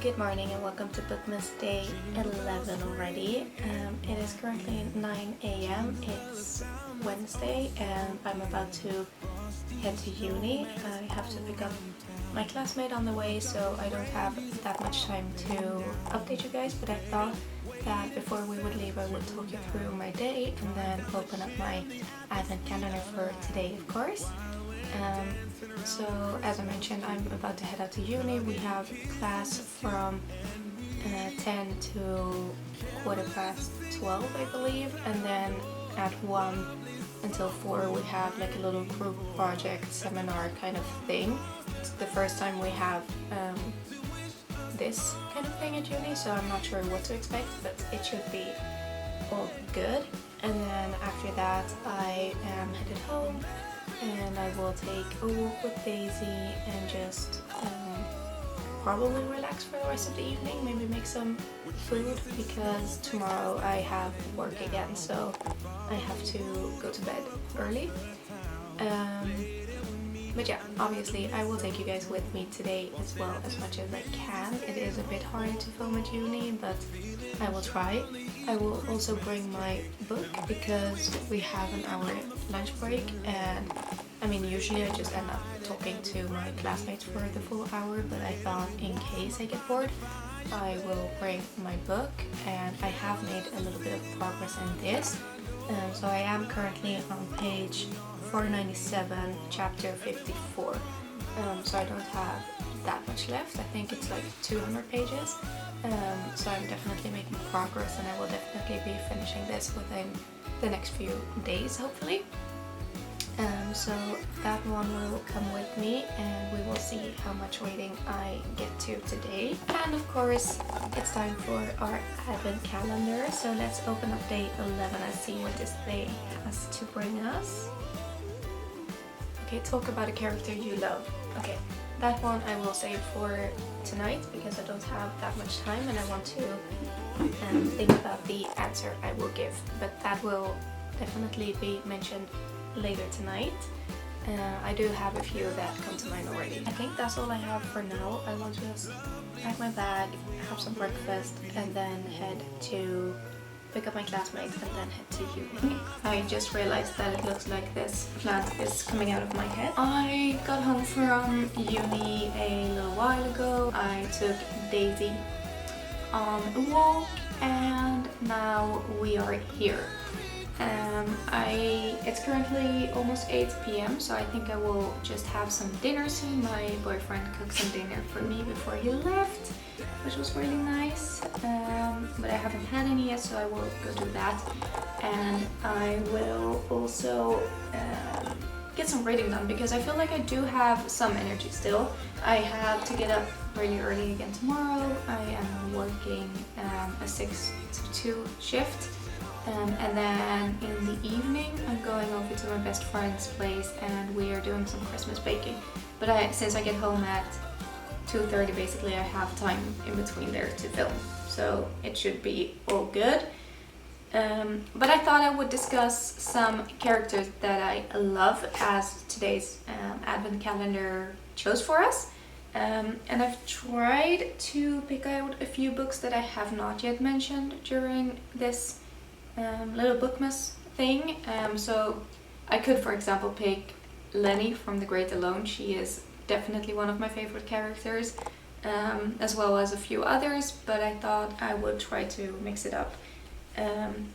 Good morning and welcome to Bookmas day 11 already. It is currently 9 a.m. It's Wednesday and I'm about to head to uni. I have to pick up my classmate on the way, so I don't have that much time to update you guys, but I thought that before we would leave I would talk you through my day and then open up my advent calendar for today, of course. So as I mentioned, I'm about to head out to uni. We have class from 10 to 12:15, I believe, and then at 1 until 4 we have like a little group project seminar kind of thing. It's the first time we have this kind of thing at uni, so I'm not sure what to expect, but it should be all good. And then after that I am headed home and I will take a walk with Daisy and just probably relax for the rest of the evening, maybe make some food because tomorrow I have work again, so I have to go to bed early. But yeah, obviously I will take you guys with me today as well as much as I can. It is a bit hard to film at uni, but I will try. I will also bring my book because we have an hour lunch break, and I mean usually I just end up talking to my classmates for the full hour, but I thought in case I get bored I will bring my book, and I have made a little bit of progress in this. So I am currently on page 497, chapter 54. So I don't have that much left. I think it's like 200 pages. So I'm definitely making progress, and I will definitely be finishing this within the next few days, hopefully. So that one will come with me, and we will see how much reading I get to today. And of course, it's time for our advent calendar. So let's open up day 11 and see what this day has to bring us. Okay, talk about a character you love. Okay, that one I will save for tonight because I don't have that much time and I want to think about the answer I will give. But that will definitely be mentioned later tonight. I do have a few that come to mind already. I think that's all I have for now. I will just pack my bag, have some breakfast, and then head to pick up my classmates and then head to uni. I just realized that it looks like this plant is coming out of my head. I got home from uni a little while ago. I took Daisy on a walk and now we are here. It's currently almost 8 p.m. so I think I will just have some dinner soon. My boyfriend cooked some dinner for me before he left, which was really nice, but I haven't had any yet, so I will go do that. And I will also get some reading done because I feel like I do have some energy still. I have to get up really early again tomorrow. I am working a 6 to 2 shift. And then in the evening I'm going over to my best friend's place and we are doing some Christmas baking. But since I get home at 2:30 basically, I have time in between there to film, so it should be all good. But I thought I would discuss some characters that I love as today's advent calendar chose for us. And I've tried to pick out a few books that I have not yet mentioned during this little Bookmas thing. So I could, for example, pick Lenny from The Great Alone. She is definitely one of my favorite characters, as well as a few others, but I thought I would try to mix it up.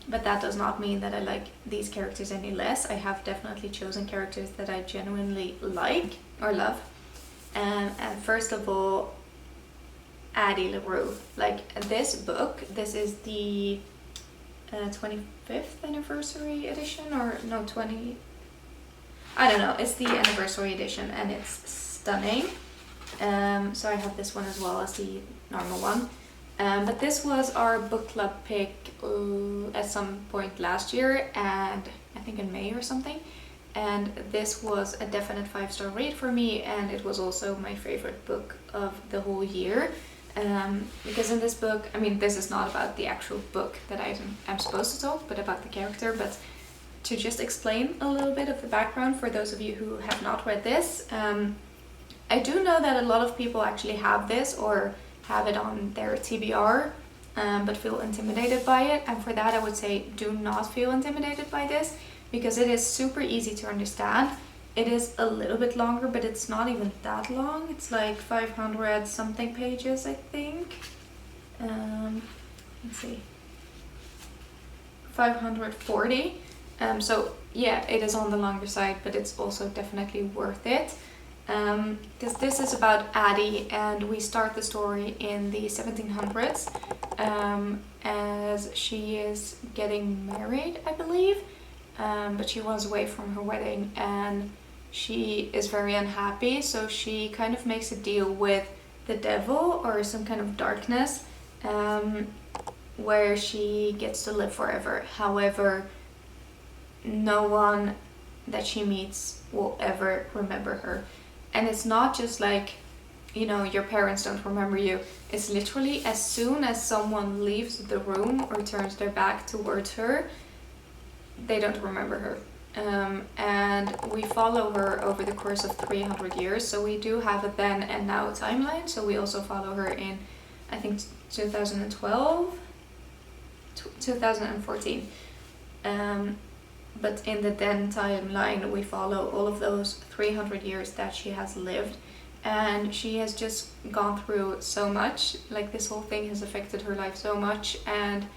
But that does not mean that I like these characters any less. I have definitely chosen characters that I genuinely like or love. And first of all, Addie LaRue. Like this book, this is the 25th anniversary edition, or no, I don't know, it's the anniversary edition and it's stunning. So I have this one as well as the normal one. But this was our book club pick at some point last year, and I think in May or something. And this was a definite 5-star read for me, and it was also my favorite book of the whole year. Because in this book, I mean, this is not about the actual book that I'm supposed to talk, but about the character. But to just explain a little bit of the background for those of you who have not read this, I do know that a lot of people actually have this or have it on their TBR, but feel intimidated by it. And for that I would say do not feel intimidated by this, because it is super easy to understand. It is a little bit longer, but it's not even that long. It's like 500 something pages, I think. Let's see, 540. So yeah, it is on the longer side, but it's also definitely worth it. Because this is about Addie, and we start the story in the 1700s, as she is getting married, I believe, but she was away from her wedding and she is very unhappy, so she kind of makes a deal with the devil or some kind of darkness, where she gets to live forever. However, no one that she meets will ever remember her. And it's not just like, you know, your parents don't remember you. It's literally as soon as someone leaves the room or turns their back towards her, they don't remember her. And we follow her over the course of 300 years. So we do have a then and now timeline. So we also follow her in, I think, 2012, 2014. But in the then timeline, we follow all of those 300 years that she has lived. And she has just gone through so much. Like, this whole thing has affected her life so much. And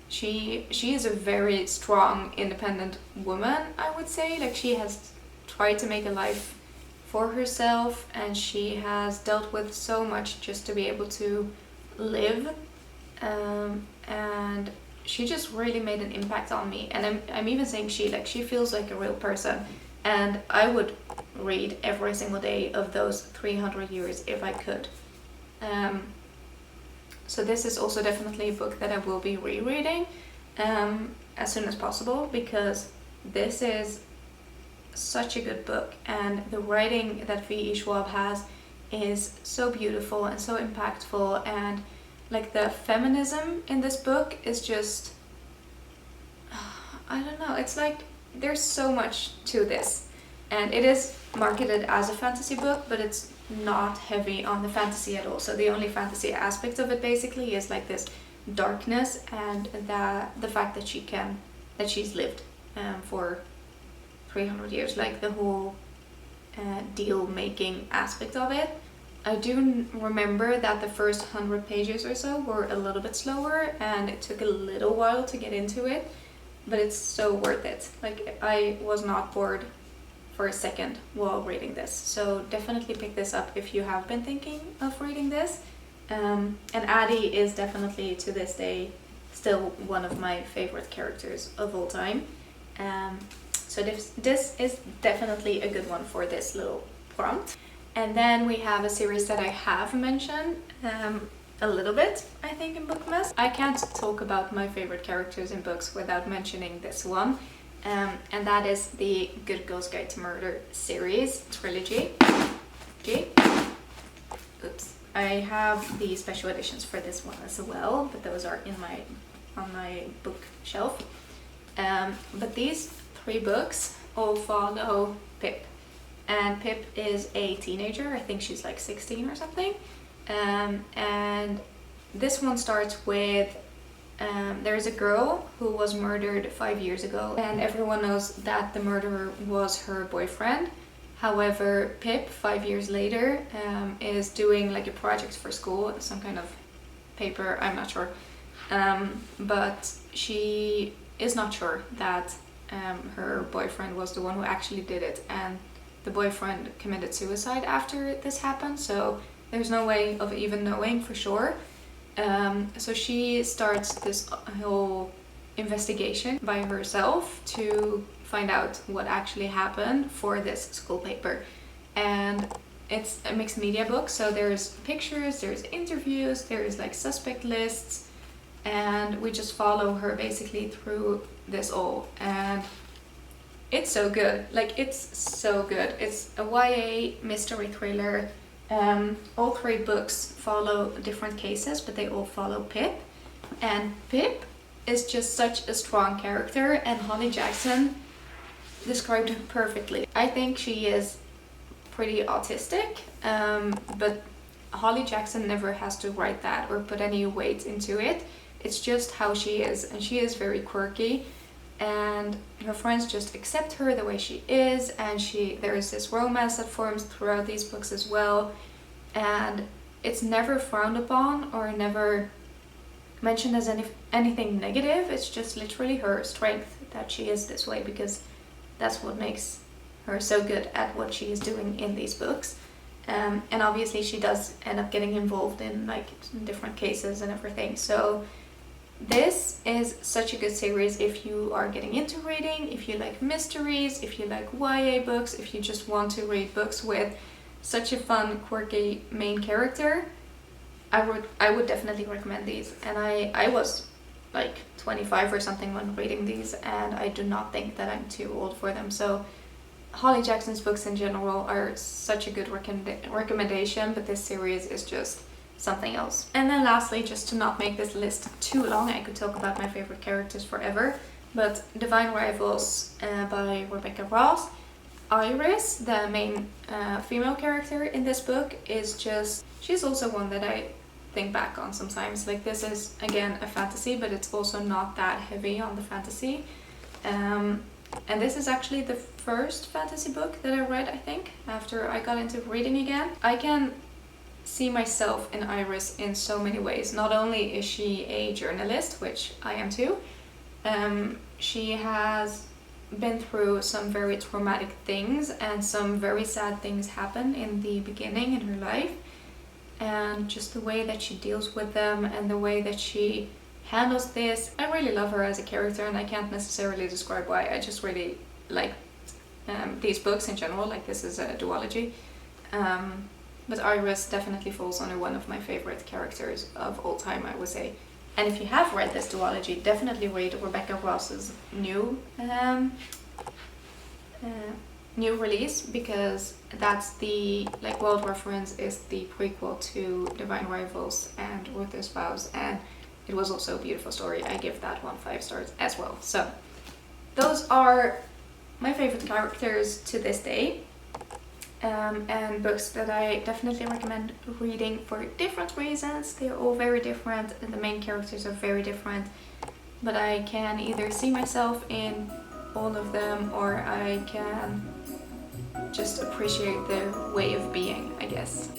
she is a very strong, independent woman, I would say. Like, she has tried to make a life for herself, and she has dealt with so much just to be able to live. And she just really made an impact on me. And I'm even saying she feels like a real person. And I would read every single day of those 300 years if I could. So this is also definitely a book that I will be rereading as soon as possible, because this is such a good book, and the writing that V.E. Schwab has is so beautiful and so impactful, and like the feminism in this book is just, I don't know, it's like there's so much to this. And it is marketed as a fantasy book, but it's not heavy on the fantasy at all. So the only fantasy aspect of it basically is like this darkness and the fact that she's lived for 300 years, like the whole deal making aspect of it. I do remember that the first 100 pages or so were a little bit slower, and it took a little while to get into it, but it's so worth it. Like, I was not bored for a second while reading this. So definitely pick this up if you have been thinking of reading this. And Addie is definitely, to this day, still one of my favorite characters of all time. So this is definitely a good one for this little prompt. And then we have a series that I have mentioned a little bit, I think, in Bookmas. I can't talk about my favorite characters in books without mentioning this one. And that is the Good Girl's Guide to Murder series trilogy. Oops. I have the special editions for this one as well, but those are on my bookshelf. But these 3 books all follow Pip. And Pip is a teenager. I think she's like 16 or something. And this one starts with there's a girl who was murdered 5 years ago, and everyone knows that the murderer was her boyfriend. However, Pip, 5 years later, is doing like a project for school, some kind of paper, I'm not sure. But she is not sure that her boyfriend was the one who actually did it, and the boyfriend committed suicide after this happened, so there's no way of even knowing for sure. So she starts this whole investigation by herself to find out what actually happened for this school paper. And it's a mixed media book, so there's pictures, there's interviews, there's like suspect lists, and we just follow her basically through this all. And it's so good, like it's so good. It's a YA mystery thriller. All 3 books follow different cases, but they all follow Pip. And Pip is just such a strong character, and Holly Jackson described her perfectly. I think she is pretty autistic, but Holly Jackson never has to write that or put any weight into it. It's just how she is, and she is very quirky, and her friends just accept her the way she is, and there is this romance that forms throughout these books as well, and it's never frowned upon or never mentioned as anything negative. It's just literally her strength that she is this way, because that's what makes her so good at what she is doing in these books. And obviously she does end up getting involved in like different cases and everything. So this is such a good series if you are getting into reading, if you like mysteries, if you like YA books, if you just want to read books with such a fun, quirky main character. I would definitely recommend these. And I was like 25 or something when reading these, and I do not think that I'm too old for them. So Holly Jackson's books in general are such a good recommendation, but this series is just something else. And then lastly, just to not make this list too long, I could talk about my favorite characters forever, but Divine Rivals by Rebecca Ross. Iris, the main female character in this book, she's also one that I think back on sometimes. Like, this is again a fantasy, but it's also not that heavy on the fantasy. And this is actually the first fantasy book that I read, I think, after I got into reading again. I can see myself in Iris in so many ways. Not only is she a journalist, which I am too, she has been through some very traumatic things, and some very sad things happen in the beginning in her life, and just the way that she deals with them and the way that she handles this. I really love her as a character, and I can't necessarily describe why. I just really like these books in general. Like, this is a duology, but Iris definitely falls under one of my favorite characters of all time, I would say. And if you have read this duology, definitely read Rebecca Ross's new release, because that's the World Reference is the prequel to Divine Rivals and Ruther's Vows, and it was also a beautiful story. I give that one 5 stars as well. So those are my favorite characters to this day, and books that I definitely recommend reading for different reasons. They're all very different, and the main characters are very different, but I can either see myself in all of them, or I can just appreciate their way of being, I guess.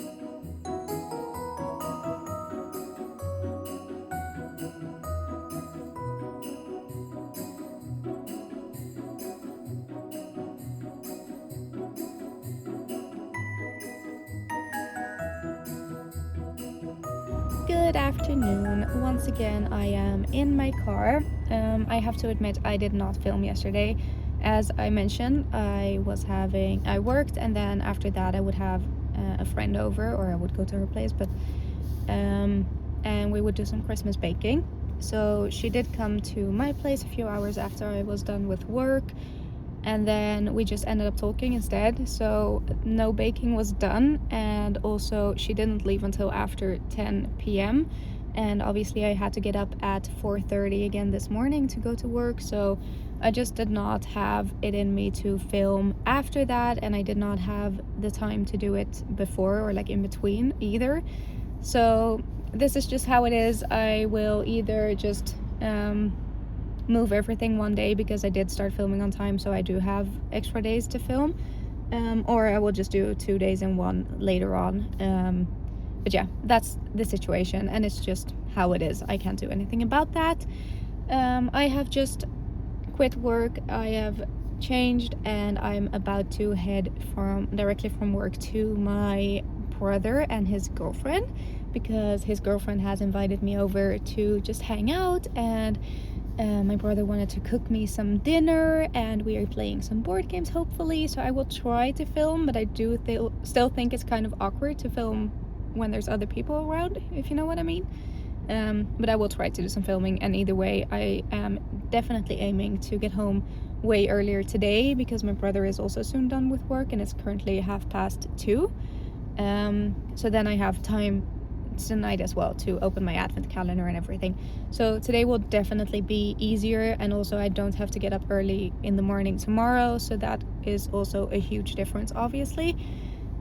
Good afternoon. Once again, I am in my car. I have to admit, I did not film yesterday. As I mentioned, I worked, and then after that I would have a friend over, or I would go to her place, but and we would do some Christmas baking. So she did come to my place a few hours after I was done with work, and then we just ended up talking instead. So no baking was done, and also she didn't leave until after 10 p.m. and obviously I had to get up at 4:30 again this morning to go to work, so I just did not have it in me to film after that, and I did not have the time to do it before or in between either. So this is just how it is. I will either just move everything one day, because I did start filming on time, so I do have extra days to film, or I will just do 2 days in one later on. But yeah, that's the situation, and it's just how it is. I can't do anything about that. I have just quit work. I have changed, and I'm about to head directly from work to my brother and his girlfriend, because his girlfriend has invited me over to just hang out, and my brother wanted to cook me some dinner, and we are playing some board games hopefully. So I will try to film, but I do still think it's kind of awkward to film when there's other people around, if you know what I mean. But I will try to do some filming, and either way I am definitely aiming to get home way earlier today, because my brother is also soon done with work, and it's currently 2:30. So then I have time tonight as well to open my advent calendar and everything. So today will definitely be easier, and also I don't have to get up early in the morning tomorrow, so that is also a huge difference, obviously.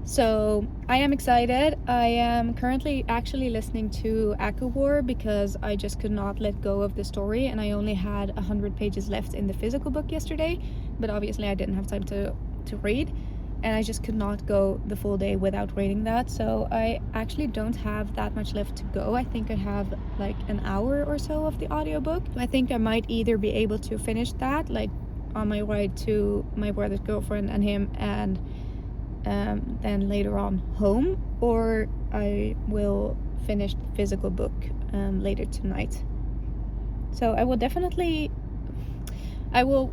So I am excited. I am currently actually listening to Echo War because I just could not let go of the story, and I only had 100 pages left in the physical book yesterday, but obviously I didn't have time to read, and I just could not go the full day without reading that. So I actually don't have that much left to go. I think I have like an hour or so of the audiobook. I think I might either be able to finish that like on my ride to my brother's girlfriend and him, and then later on home, or I will finish the physical book later tonight. So I will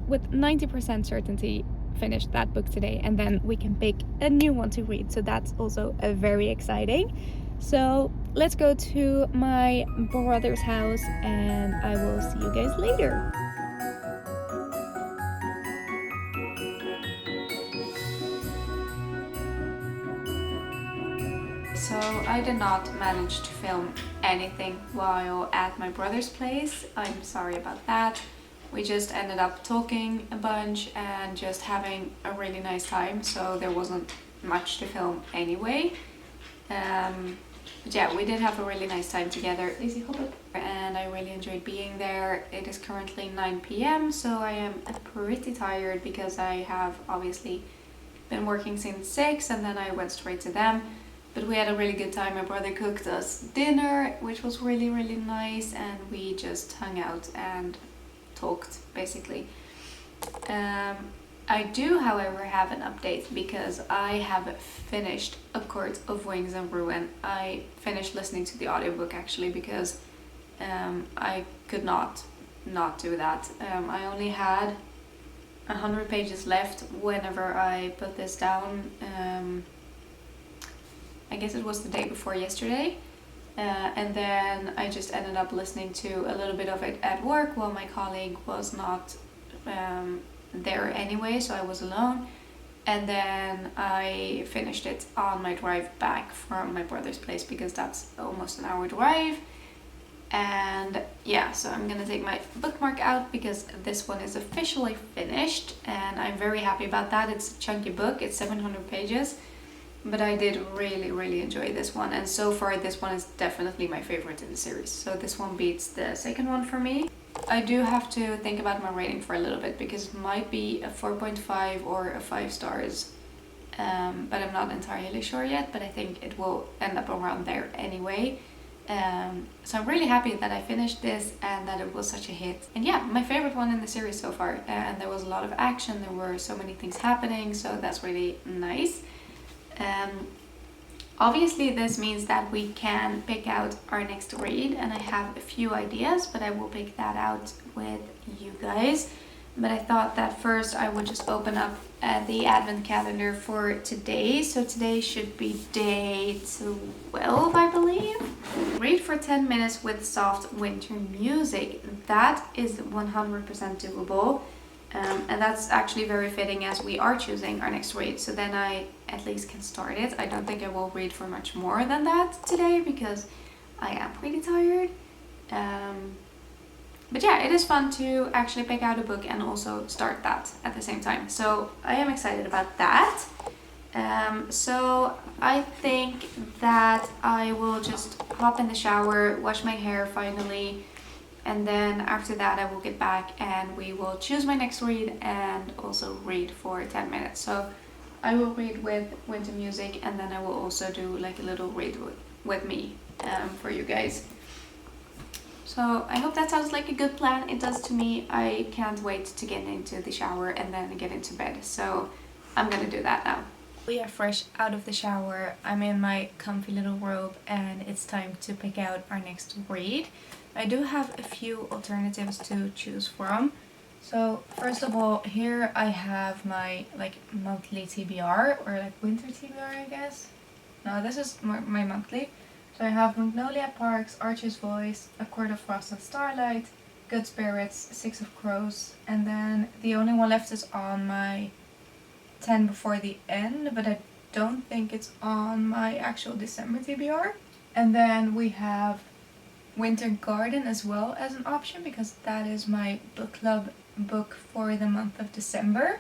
with 90% certainty finish that book today, and then we can pick a new one to read. So that's also very exciting. So let's go to my brother's house, and I will see you guys later. So I did not manage to film anything while at my brother's place. I'm sorry about that. We just ended up talking a bunch and just having a really nice time, so there wasn't much to film anyway. But yeah, we did have a really nice time together, and I really enjoyed being there. It is currently 9 p.m, so I am pretty tired because I have obviously been working since 6 and then I went straight to them. But we had a really good time. My brother cooked us dinner, which was really, really nice, and we just hung out and talked, basically. I do, however, have an update because I have finished A Court of Wings and Ruin. I finished listening to the audiobook actually because I could not do that. I only had 100 pages left whenever I put this down. I guess it was the day before yesterday, and then I just ended up listening to a little bit of it at work while my colleague was not there anyway, so I was alone, and then I finished it on my drive back from my brother's place because that's almost an hour drive. And yeah, so I'm gonna take my bookmark out because this one is officially finished, and I'm very happy about that. It's a chunky book, it's 700 pages. But I did really, really enjoy this one, and so far this one is definitely my favorite in the series. So this one beats the second one for me. I do have to think about my rating for a little bit because it might be a 4.5 or a 5 stars, but I'm not entirely sure yet, but I think it will end up around there anyway. So I'm really happy that I finished this and that it was such a hit. And yeah, my favorite one in the series so far, and there was a lot of action, there were so many things happening, so that's really nice. Obviously this means that we can pick out our next read, and I have a few ideas, but I will pick that out with you guys. But I thought that first I would just open up the advent calendar for today. So today should be day 12, I believe. Read for 10 minutes with soft winter music. That is 100% doable. And that's actually very fitting as we are choosing our next read, so then I at least can start it. I don't think I will read for much more than that today because I am pretty tired. But yeah, it is fun to actually pick out a book and also start that at the same time. So I am excited about that. So I think that I will just hop in the shower, wash my hair finally, and then after that I will get back and we will choose my next read and also read for 10 minutes. So I will read with winter music, and then I will also do like a little read with me for you guys. So I hope that sounds like a good plan. It does to me. I can't wait to get into the shower and then get into bed. So I'm gonna do that now. We are fresh out of the shower. I'm in my comfy little robe and it's time to pick out our next read. I do have a few alternatives to choose from. So first of all, here I have my like monthly TBR, or like winter TBR, I guess. No, this is my monthly. So I have Magnolia Parks, Archer's Voice, A Court of Frost and Starlight, Good Spirits, Six of Crows, and then the only one left is on my 10 before the end, but I don't think it's on my actual December TBR. And then we have Winter Garden as well as an option because that is my book club book for the month of December.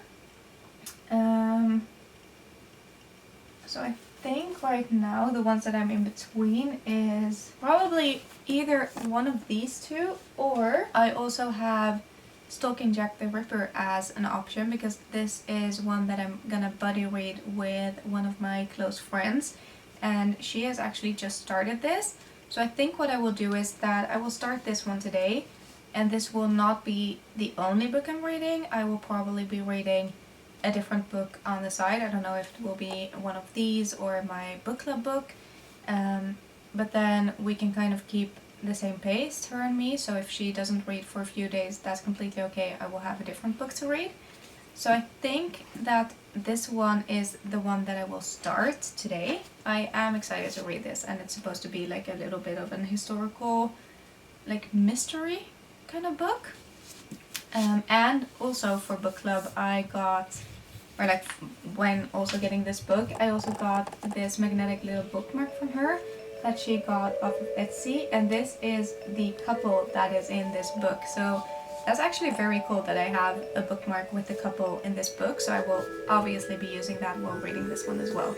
So I think right now the ones that I'm in between is probably either one of these two, or I also have Stalking Jack the Ripper as an option, because this is one that I'm gonna buddy read with one of my close friends, and she has actually just started this. So I think what I will do is that I will start this one today, and this will not be the only book I'm reading. I will probably be reading a different book on the side. I don't know if it will be one of these or my book club book, but then we can kind of keep the same pace, her and me. So if she doesn't read for a few days, that's completely okay. I will have a different book to read. So I think that this one is the one that I will start today. I am excited to read this, and it's supposed to be like a little bit of an historical, like mystery kind of book. And also for book club, I got, or like when also getting this book, I also got this magnetic little bookmark from her that she got off of Etsy, and this is the couple that is in this book. So that's actually very cool that I have a bookmark with the couple in this book, so I will obviously be using that while reading this one as well.